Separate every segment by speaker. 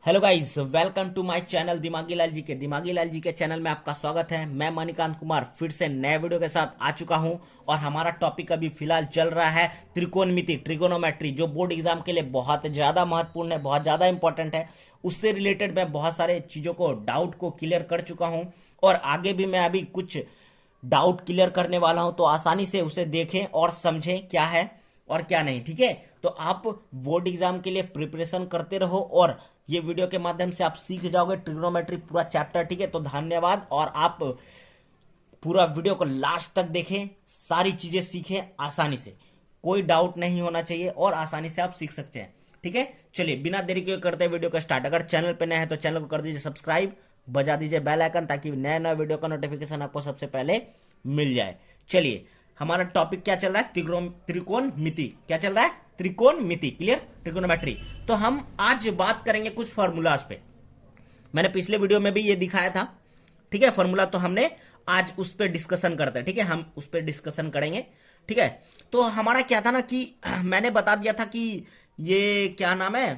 Speaker 1: Hello guys, welcome to my channel Dimagi Lal जी के। दिमागी लाल जी के चैनल में आपका स्वागत है। मैं मणिकांत कुमार फिर से नए वीडियो के साथ आ चुका हूं और हमारा टॉपिक अभी फिलहाल चल रहा है त्रिकोणमिति, ट्रिगोनोमेट्री, जो बोर्ड एग्जाम के लिए बहुत ज़्यादा महत्वपूर्ण है, बहुत ज़्यादा इंपॉर्टेंट है। उससे रिलेटेड मैं बहुत सारे चीज़ों को, डाउट को क्लियर कर चुका हूँ और आगे भी मैं अभी कुछ डाउट क्लियर करने वाला हूं, तो आसानी से उसे देखें और समझें क्या है और क्या नहीं। ठीक है, तो आप बोर्ड एग्जाम के लिए प्रिपरेशन करते रहो और ये वीडियो के माध्यम से आप सीख जाओगे ट्रिग्नोमेट्री पूरा चैप्टर। ठीक है, तो धन्यवाद। और आप पूरा वीडियो को लास्ट तक देखें, सारी चीजें सीखें आसानी से, कोई डाउट नहीं होना चाहिए और आसानी से आप सीख सकते हैं। ठीक है, चलिए बिना देरी के करते हैं वीडियो का स्टार्ट। अगर चैनल पे नए हैं तो चैनल को कर दीजिए सब्सक्राइब, बजा दीजिए बेल आइकन, ताकि नए नए वीडियो का नोटिफिकेशन आपको सबसे पहले मिल जाए। चलिए, हमारा टॉपिक क्या चल रहा है? त्रिकोण मिति। क्या चल रहा है? त्रिकोण मिति। क्लियर? ट्रिकोनोमेट्री। तो हम आज बात करेंगे कुछ फॉर्मूलाज पे। मैंने पिछले वीडियो में भी ये दिखाया था। ठीक है, फॉर्मूला तो हमने आज उस पर डिस्कशन करते हैं। ठीक है, हम उस पर डिस्कशन करेंगे। ठीक है, तो हमारा क्या था ना कि मैंने बता दिया था कि ये क्या नाम है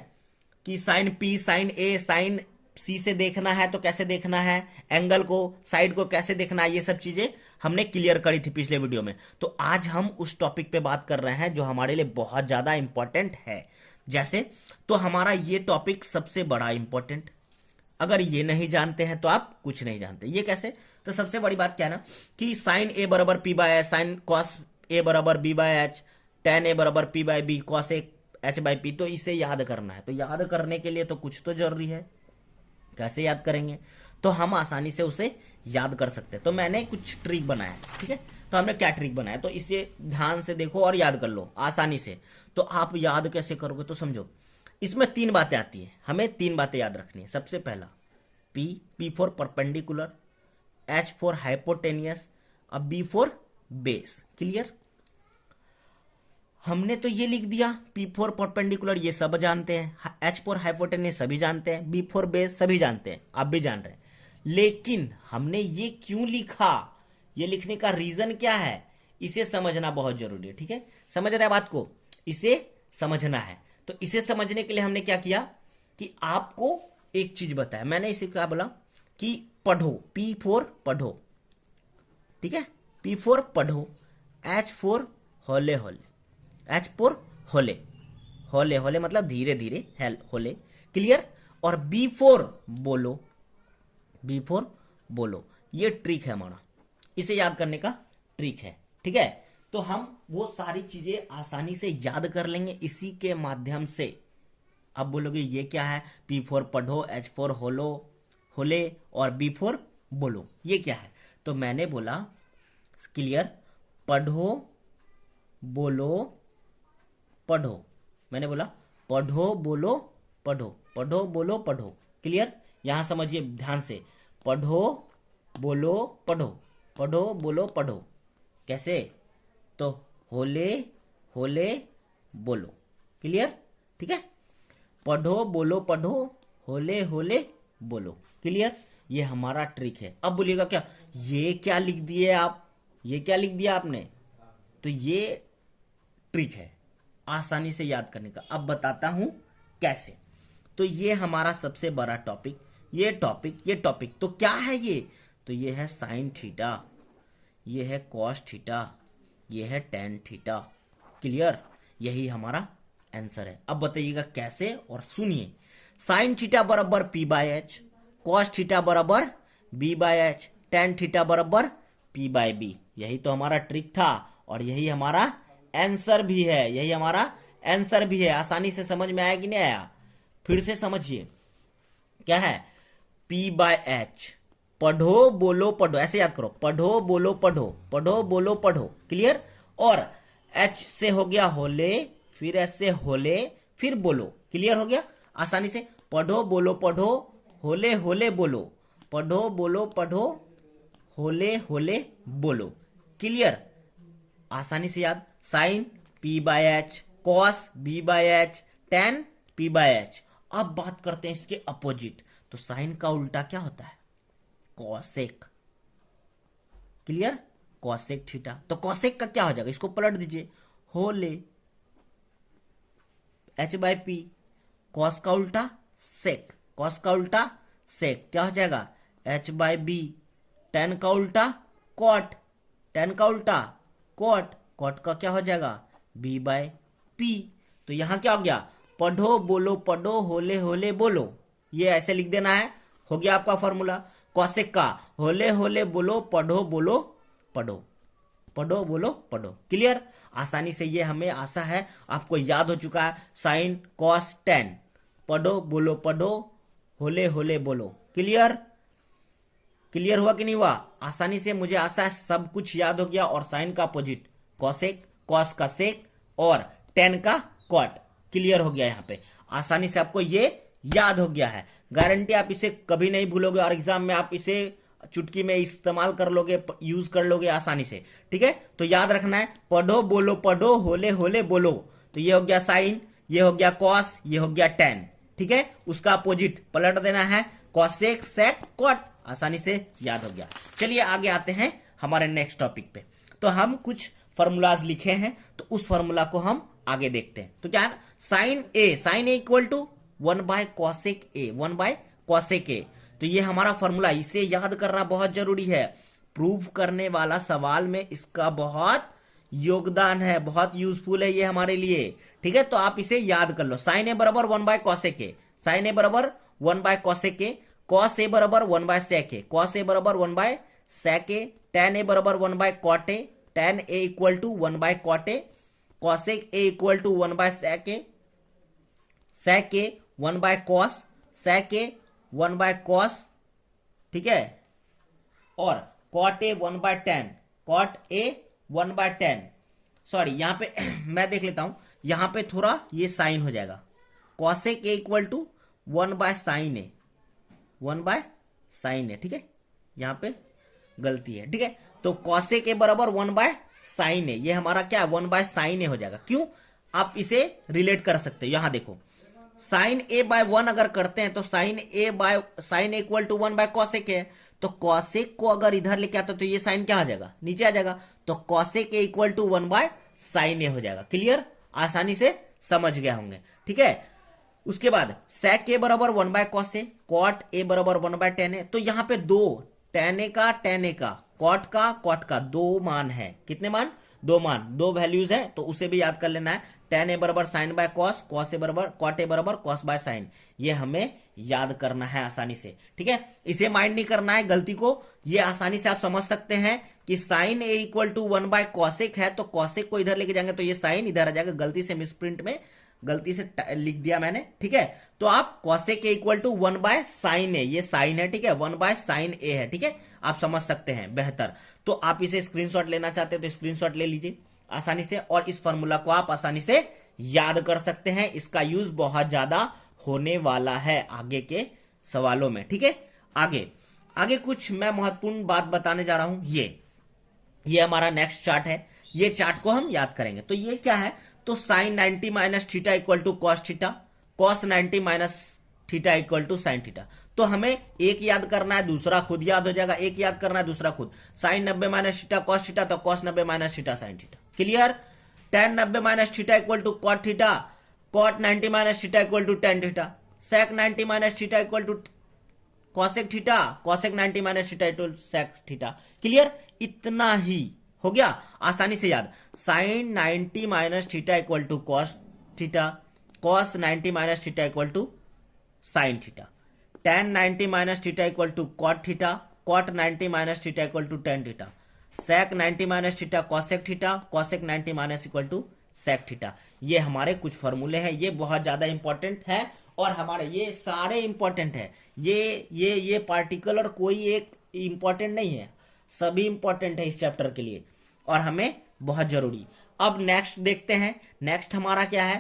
Speaker 1: कि साइन पी, साइन ए, साइन सी से देखना है तो कैसे देखना है, एंगल को, साइड को कैसे देखना है, ये सब चीजें हमने क्लियर करी थी पिछले वीडियो में। तो आज हम उस टॉपिक पे बात कर रहे हैं जो हमारे लिए बहुत ज्यादा इंपॉर्टेंट है। जैसे, तो हमारा ये टॉपिक सबसे बड़ा इंपॉर्टेंट, अगर ये नहीं जानते हैं तो आप कुछ नहीं जानते। ये कैसे? तो सबसे बड़ी बात क्या है ना कि साइन ए बराबर P by H, sine cos A बराबर B by H, tan A बराबर P by B, cos A H by P. तो इसे याद करना है, तो याद करने के लिए तो कुछ तो जरूरी है। कैसे याद करेंगे? तो हम आसानी से उसे याद कर सकते हैं। तो मैंने कुछ ट्रिक बनाया। ठीक है, तो हमने क्या ट्रिक बनाया, तो इसे ध्यान से देखो और याद कर लो आसानी से। तो आप याद कैसे करोगे? तो समझो, इसमें तीन बातें आती हैं, हमें तीन बातें याद रखनी है। सबसे पहला P, P for perpendicular, H for hypotenuse, अब बी फॉर बेस। क्लियर? हमने तो ये लिख दिया, पी फोर परपेंडिकुलर ये सब जानते हैं, एच फोर हाइपोटेनस सभी जानते हैं, बी फोर बेस सभी जानते हैं, आप भी जान रहे हैं। लेकिन हमने ये क्यों लिखा, ये लिखने का रीजन क्या है, इसे समझना बहुत जरूरी है। ठीक है, समझ रहे हैं बात को? इसे समझना है। तो इसे समझने के लिए हमने क्या किया कि आपको एक चीज बताया। मैंने इसे क्या बोला कि पढ़ो, पी फोर पढ़ो। ठीक है, पी फोर पढ़ो, एच फोर होले होले, एच फोर होले, होले होले मतलब धीरे धीरे, हेल होले। क्लियर? और बी फोर बोलो, बी फोर बोलो। ये ट्रिक है हमारा, इसे याद करने का ट्रिक है। ठीक है, तो हम वो सारी चीजें आसानी से याद कर लेंगे इसी के माध्यम से। अब बोलोगे ये क्या है? पी फोर पढ़ो, एच फोर होलो होले और बी फोर बोलो, ये क्या है? तो मैंने बोला क्लियर, पढ़ो बोलो पढ़ो। मैंने बोला पढ़ो बोलो पढ़ो, पढ़ो बोलो पढ़ो। क्लियर? यहां समझिए ध्यान से, पढ़ो बोलो पढ़ो, पढ़ो बोलो पढ़ो। कैसे? तो होले होले बोलो। क्लियर? ठीक है, पढ़ो बोलो पढ़ो, होले होले बोलो। क्लियर? ये हमारा ट्रिक है। अब बोलिएगा क्या ये क्या लिख दिए आप, ये क्या लिख दिया आपने? तो ये ट्रिक है आसानी से याद करने का। अब बताता हूं कैसे। तो ये हमारा सबसे बड़ा टॉपिक, ये टॉपिक तो क्या है ये? तो ये है साइन थीटा, ये है कॉस थीटा, ये है टेन थीटा। क्लियर? यही हमारा आंसर है। अब बताइएगा कैसे, और सुनिए। साइन थीटा बराबर P by H, cos theta बराबर B by H, tan theta बराबर पी बाय बी। यही तो हमारा ट्रिक था और यही हमारा आंसर भी है, यही हमारा आंसर भी है। आसानी से समझ में आया कि नहीं आया? फिर से समझिए, क्या है? पी बाय एच, पढ़ो बोलो पढ़ो, ऐसे याद करो, पढ़ो बोलो पढ़ो, पढ़ो बोलो पढ़ो। क्लियर? और एच से हो गया होले, फिर एच से होले, फिर बोलो। क्लियर हो गया? आसानी से पढ़ो बोलो पढ़ो, होले होले बोलो, पढ़ो बोलो पढ़ो, होले होले बोलो। क्लियर? आसानी से याद। Sine P by H, cos B by H, tan P by H. अब बात करते हैं इसके अपोजिट। तो साइन का उल्टा क्या होता है? कॉसेक। क्लियर? Cosec theta. तो कॉसेक का क्या हो जाएगा? इसको पलट दीजिए, होले एच बाय पी, कॉस का उल्टा सेक, कॉस का उल्टा सेक, क्या हो जाएगा h/b, tan का उल्टा कॉट, tan का उल्टा कॉट, कॉट का क्या हो जाएगा b/p। तो यहां क्या हो गया, पढ़ो बोलो पढ़ो होले होले बोलो, ये ऐसे लिख देना है, हो गया आपका फॉर्मूला। कॉसेक का होले होले बोलो पढ़ो बोलो पढ़ो, पढ़ो बोलो पढ़ो, क्लियर। आसानी से ये हमें आशा है आपको याद हो चुका है, साइन कॉस टेन, पढ़ो बोलो पढ़ो होले होले बोलो, क्लियर। क्लियर हुआ कि नहीं हुआ, आसानी से मुझे आशा है सब कुछ याद हो गया। और साइन का अपोजिट कॉसेक, कॉस का सेक और टेन का कॉट, क्लियर हो गया। यहाँ पे आसानी से आपको ये याद हो गया है, गारंटी आप इसे कभी नहीं भूलोगे और एग्जाम में आप इसे चुटकी में इस्तेमाल कर लोगे, यूज कर लोगे आसानी से, ठीक है। तो याद रखना है, पढ़ो बोलो पढ़ो होले होले बोलो। तो ये हो गया साइन, ये हो गया कॉस, ये हो गया टेन, ठीक है। उसका अपोजिट पलट देना है, कॉसेक सेक कॉट, आसानी से याद हो गया। चलिए आगे आते हैं हमारे नेक्स्ट टॉपिक पे। तो हम कुछ फॉर्मूलाज लिखे हैं, तो उस फॉर्मूला को हम आगे देखते हैं। तो क्या है, sine A equal to 1/cosec a, 1/cosec a। तो ये हमारा फॉर्मूला, इसे याद करना बहुत जरूरी है, प्रूव करने वाला सवाल में इसका बहुत योगदान है, बहुत यूजफुल है ये हमारे लिए, ठीक है। तो आप इसे याद कर लो, साइन ए बराबर 1/cosec a, साइन ए बराबर 1/cosec a, cos a बराबर 1/sec a, cos a बराबर 1/sec a, tan a बराबर 1/cot a, tan a equal to 1/cot a, cosec a equal to 1/sec a, sec a 1/cos, sec a 1/cos, ठीक है। और cot a 1/tan, cot a 1/tan, sorry यहाँ पे मैं देख लेता हूं, यहां पे थोड़ा ये साइन हो जाएगा, cosec a equal to 1/sin a, 1/sin a, ठीक है। यहां पे गलती है, ठीक है। तो cosec a बराबर 1/sin a, ये हमारा क्या 1/sin a हो जाएगा। क्यों, आप इसे रिलेट कर सकते हो, यहां देखो साइन a/1 अगर करते हैं तो sign a equal to 1/cosec है, तो cosec को अगर इधर लेके आता तो ये साइन क्या आ जाएगा, नीचे आ जाएगा, तो cosec a equal to 1/sin a हो जाएगा, क्लियर, आसानी से समझ गए होंगे, ठीक है। उसके बाद sec a बराबर 1/cos a, cot a बराबर 1/tan a। तो यहाँ पे दो tan a का cot का दो मान है, कितने मान, दो मान, दो वैल्यूज है, तो उसे भी याद कर लेना है। tan a बराबर sin by cos, cos a बराबर cot a बराबर cos बाय sin, ये हमें याद करना है आसानी से, ठीक है। इसे माइंड नहीं करना है गलती को, ये आसानी से आप समझ सकते हैं कि sin a equal to 1/cosec है, तो cosec को इधर लेके जाएंगे तो ये sin इधर आ जाएगा, गलती से मिसप्रिंट में गलती से लिख दिया मैंने, ठीक है। तो आप cosec a equal to 1/sin a, ये sin है, ठीक है, 1/sin a है, ठीक है, आप समझ सकते हैं बेहतर। तो आप इसे स्क्रीनशॉट लेना चाहते हैं तो स्क्रीनशॉट ले लीजिए आसानी से, और इस फॉर्मूला को आप आसानी से याद कर सकते हैं, इसका यूज बहुत ज्यादा होने वाला है आगे के सवालों में, ठीक है। आगे कुछ मैं महत्वपूर्ण बात बताने जा रहा हूं, ये हमारा नेक्स्ट चार्ट है, ये चार्ट को हम याद करेंगे। तो ये क्या है, तो sine 90 minus theta equal to cos theta, cos 90 minus theta equal to sine theta. तो हमें एक याद करना है, दूसरा खुद याद हो जाएगा, एक याद करना है, दूसरा खुद, sine 90 minus theta cos theta, तो cos 90 minus theta sine theta, clear. tan 90 minus theta equal to cot theta, cot 90 minus theta equal to tan theta, sec 90 minus theta equal to cosec theta, cosec 90 minus theta equal to sec theta, clear. इतना ही हो गया, आसानी से याद, sine 90 minus theta equal to cos theta, cos 90 minus theta equal to sine theta, tan 90 minus theta equal to cot theta, cot 90 minus theta equal to tan theta, sec 90 minus theta cosec theta, cosec 90 minus equal to sec theta. ये हमारे कुछ फॉर्मूले हैं, ये बहुत ज्यादा important है, और हमारे ये सारे इंपॉर्टेंट है, ये पार्टिकुलर कोई एक इंपॉर्टेंट नहीं है, सभी इंपॉर्टेंट है इस चैप्टर के लिए और हमें बहुत जरूरी। अब नेक्स्ट देखते हैं, नेक्स्ट हमारा क्या है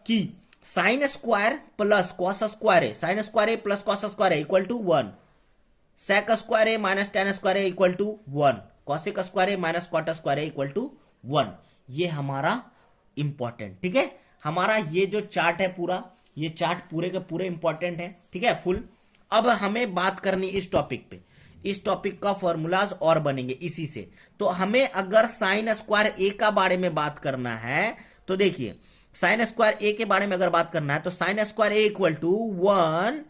Speaker 1: कि sine square plus cos square है, sine square A plus cos square है equal to 1, sec square A minus tan square है equal to 1, cosec square A minus cot square है इक्वल टू 1। ये हमारा इंपॉर्टेंट, ठीक है, हमारा ये जो चार्ट है पूरा, ये चार्ट पूरे के पूरे इंपॉर्टेंट है, ठीक है, फुल। अब हमें बात करनी इस टॉपिक पे, इस टॉपिक का फॉर्मूलाज और बनेंगे इसी से। तो हमें अगर साइन स्क्वायर ए का बारे में बात करना है तो देखिए, साइन स्क्वायर ए के बारे में अगर बात करना है तो sine square A equal to 1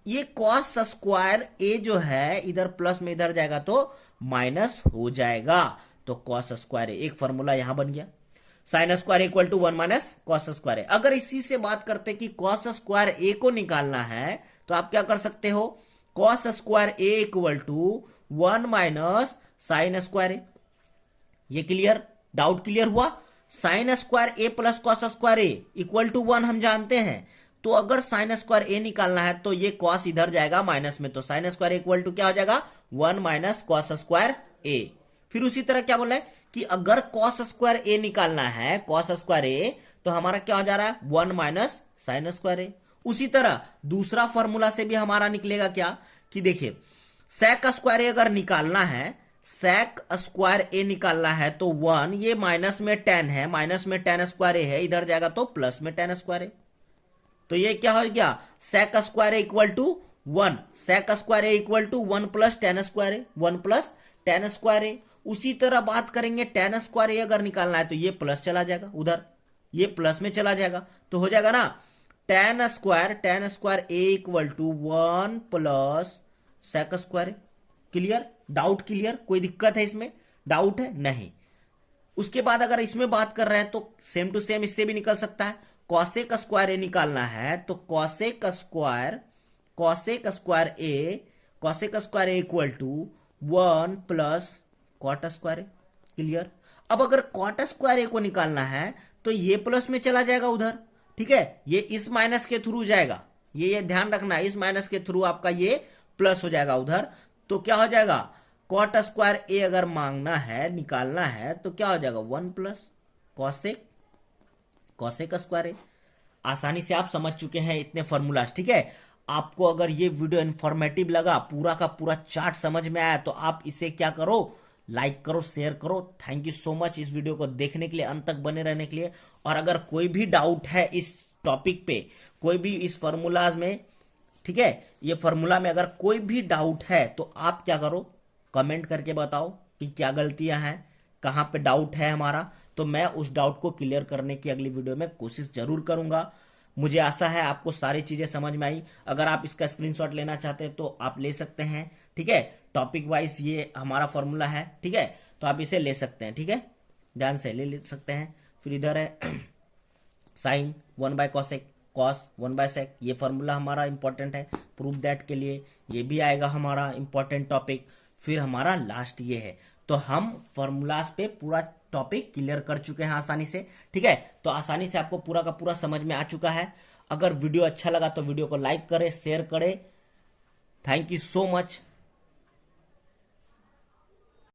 Speaker 1: ये कॉस स्क्वायर ए जो है इधर प्लस में इधर जाएगा तो माइनस हो जाएगा। तो कॉस स्क्वायर ए, एक फॉर्मूला यहां बन गया। Sine square equal to 1 minus cos square A. अगर इसी से बात करते कि कॉस स्क्वायर ए को निकालना है तो आप क्या कर सकते हो, cos square A equal to 1 minus sine square A. ये क्लियर, डाउट क्लियर हुआ। Sine square A plus cos square A equal to 1 हम जानते हैं, तो अगर साइन स्क्वायर ए निकालना है तो ये कॉस इधर जाएगा माइनस में, तो साइन स्क्वायर इक्वल टू क्या हो जाएगा 1 माइनस कॉस स्क्वायर ए। फिर उसी तरह क्या बोला है कि अगर कॉस स्क्वायर ए निकालना है, कॉस स्क्वायर ए, तो हमारा क्या हो जा रहा है 1 माइनस साइन स्क्वायर ए। उसी तरह दूसरा फॉर्मूला से भी हमारा निकलेगा क्या कि देखिए सेक स्क्वायर ए अगर निकालना है, सेक स्क्वायर ए निकालना है तो 1, ये माइनस में 10 है, माइनस में 10 स्क्वायर ए है, इधर जाएगा तो प्लस में 10 स्क्वायर ए। तो ये क्या हो गया, sec square A equal to 1, sec square A equal to 1 plus 10 square A, 1 plus 10 square A. उसी तरह बात करेंगे 10 स्क्वायर ए अगर निकालना है तो ये प्लस चला जाएगा उधर, ये प्लस में चला जाएगा, तो हो जाएगा ना 10 square A equal to 1 plus sec square A. Clear, doubt clear, कोई दिक्कत है इसमें, डाउट है नहीं। उसके बाद अगर इसमें बात कर रहे हैं तो सेम टू सेम इससे भी निकल सकता है। कॉसेक स्क्वायर ए निकालना है तो cosec square A equal to 1 plus cot square A. Clear. अब अगर कॉट स्क्वायर ए को निकालना है तो ये प्लस में चला जाएगा उधर, ठीक है, ये इस माइनस के थ्रू जाएगा, ये ध्यान रखना है, इस माइनस के थ्रू आपका ये प्लस हो जाएगा उधर। तो क्या हो जाएगा, कॉट स्क्वायर ए अगर मांगना है, निकालना है, तो क्या हो जाएगा 1 प्लस कॉसेक स्क्वायर ए। आसानी से आप समझ चुके हैं इतने फॉर्मूलाज, ठीक है। आपको अगर ये वीडियो इंफॉर्मेटिव लगा, पूरा का पूरा चार्ट समझ में आया, तो आप इसे क्या करो, लाइक करो, शेयर करो। थैंक यू सो मच इस वीडियो को देखने के लिए, अंत तक बने रहने के लिए। और अगर कोई भी डाउट है इस टॉपिक पे, कोई भी इस फॉर्मूलाज में, ठीक है, ये फॉर्मूला में अगर कोई भी डाउट है तो आप क्या करो, कमेंट करके बताओ कि क्या गलतियां हैं, कहां पे डाउट है हमारा, तो मैं उस डाउट को क्लियर करने की अगली वीडियो में कोशिश जरूर करूंगा। मुझे आशा है आपको सारी चीजें समझ में आई। अगर आप इसका स्क्रीनशॉट लेना चाहते हैं तो आप ले सकते हैं, ठीक है। टॉपिक वाइज ये हमारा फॉर्मूला है, ठीक है, तो आप इसे ले सकते हैं, ठीक है, ध्यान से ले सकते हैं। फिर इधर है sine 1 by cosec, cos 1 by sec, ये फॉर्मूला हमारा इंपॉर्टेंट है प्रूफ दैट के लिए, ये भी आएगा हमारा इंपॉर्टेंट टॉपिक। फिर हमारा लास्ट ये है, तो हम फॉर्मूलाज पे पूरा टॉपिक क्लियर कर चुके हैं आसानी से, ठीक है। तो आसानी से आपको पूरा का पूरा समझ में आ चुका है। अगर वीडियो अच्छा लगा तो वीडियो को लाइक करें, शेयर करें। Thank you so much.